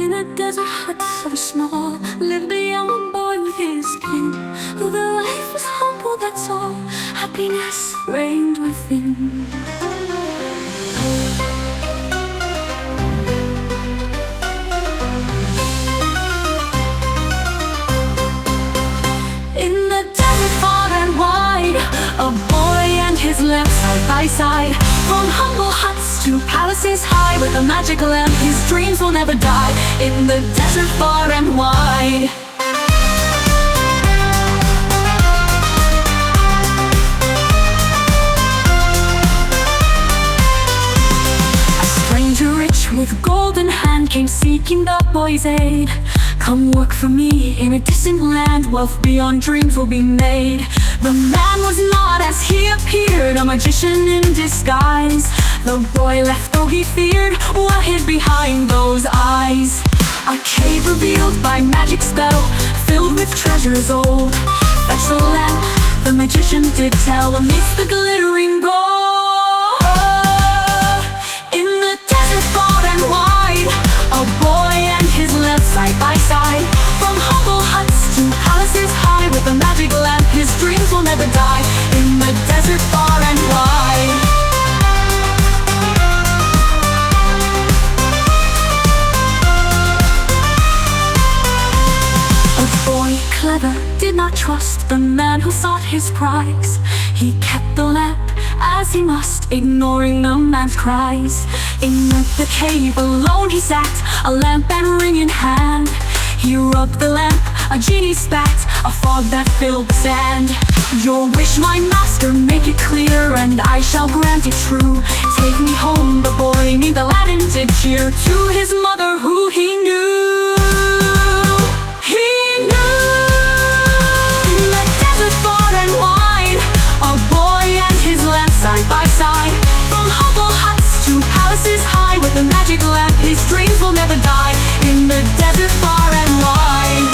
In a desert hut so small lived a young boy with his king. Who the life was humble, that's all. Happiness reigned within. In the desert far and wide, a boy and his lamp side by side. From humble huts to palaces high, with a magic lamp his dreams will never die. In the desert far and wide. A stranger rich with golden hand came seeking the boy's aid. Come work for me in a distant land, wealth beyond dreams will be made. The man was not as he appeared, a magician in disguise. The boy left though he feared what hid behind those eyes. A cave revealed by magic spell, filled with treasures old. Fetch the lamp, the magician did tell, amidst the glittering gold. In the desert far and wide, a boy and his lamp side by side. From humble huts to palaces high, with a magic lamp his dreams will never die. In the desert far and wide. A boy clever did not trust the man who sought his prize. He kept the lamp as he must, ignoring the man's cries. In the cave alone he sat, a lamp and ring in hand. He rubbed the lamp, a genie spat, a fog that filled the sand. Your wish, my master, make it clear, and I shall grant it true. Take me home, the boy neath Alladin did cheer, to his mother who he knew. He knew. In the desert far and wide, a boy and his lamp side by side. From humble huts to palaces high, with a magic lamp his dreams will never die. In the desert far and wide.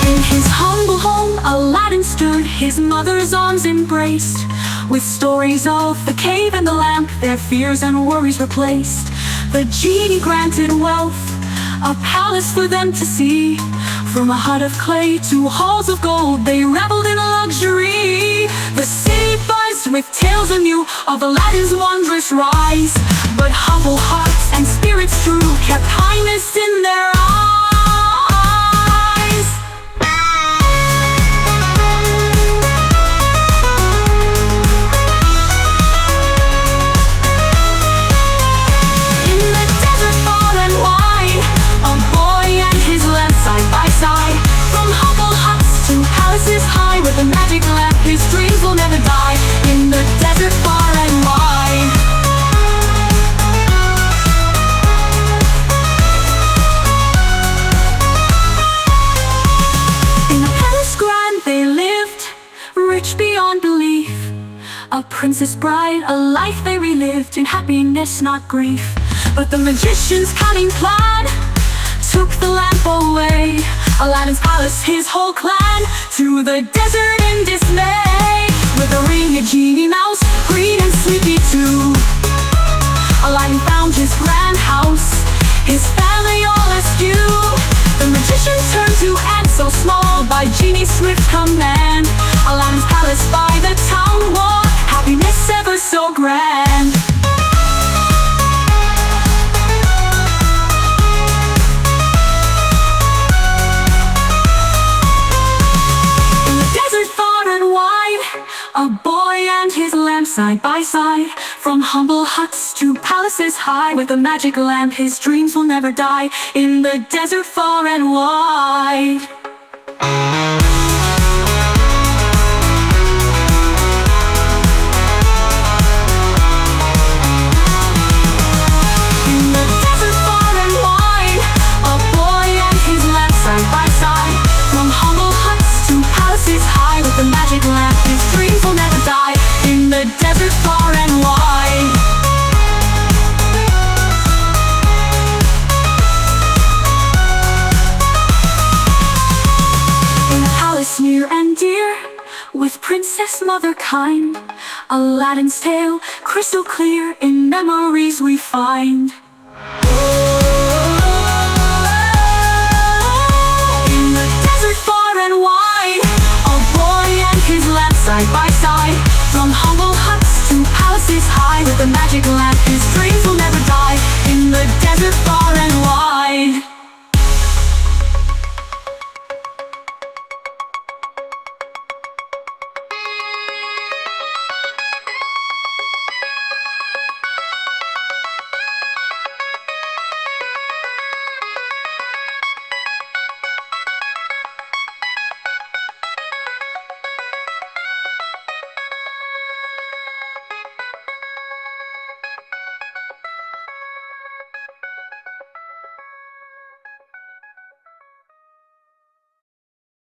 In his humble home Alladin stood, his mother's arms embraced. With stories of the cave and the lamp, their fears and worries replaced. The genie granted wealth, a palace for them to see. From a hut of clay to halls of gold, they reveled in luxury. The city buzzed with tales anew of Aladdin's wondrous rise. But humble hearts and spirits true kept kindness in their eyes. In the desert far and wide, a boy and his lamp side by side. From humble huts to palaces high, with a magic lamp his dreams will never die. In the desert far and wide. In a palace grand they lived, rich beyond belief. A princess bride, a life they relived, in happiness not grief. But the magician's cunning plan took the lamp away. Aladdin's palace, his whole clan, to the desert in dismay. With a ring, a genie mouse, green and sleepy too. Aladdin found his grand house, his family all askew. The magician turned to ant so small, by genie's swift command. Aladdin's palace by the town wall, happiness ever so grand. A boy and his lamp side by side. From humble huts to palaces high, with a magic lamp his dreams will never die. In the desert far and wide. In the desert far and wide, a boy and his lamp side by side. From humble huts to palaces high, with a magic lamp his dreams will never die. In the desert far and wide. In a palace near and dear, with Princess Mother kind. Aladdin's tale, crystal clear, in memories we find.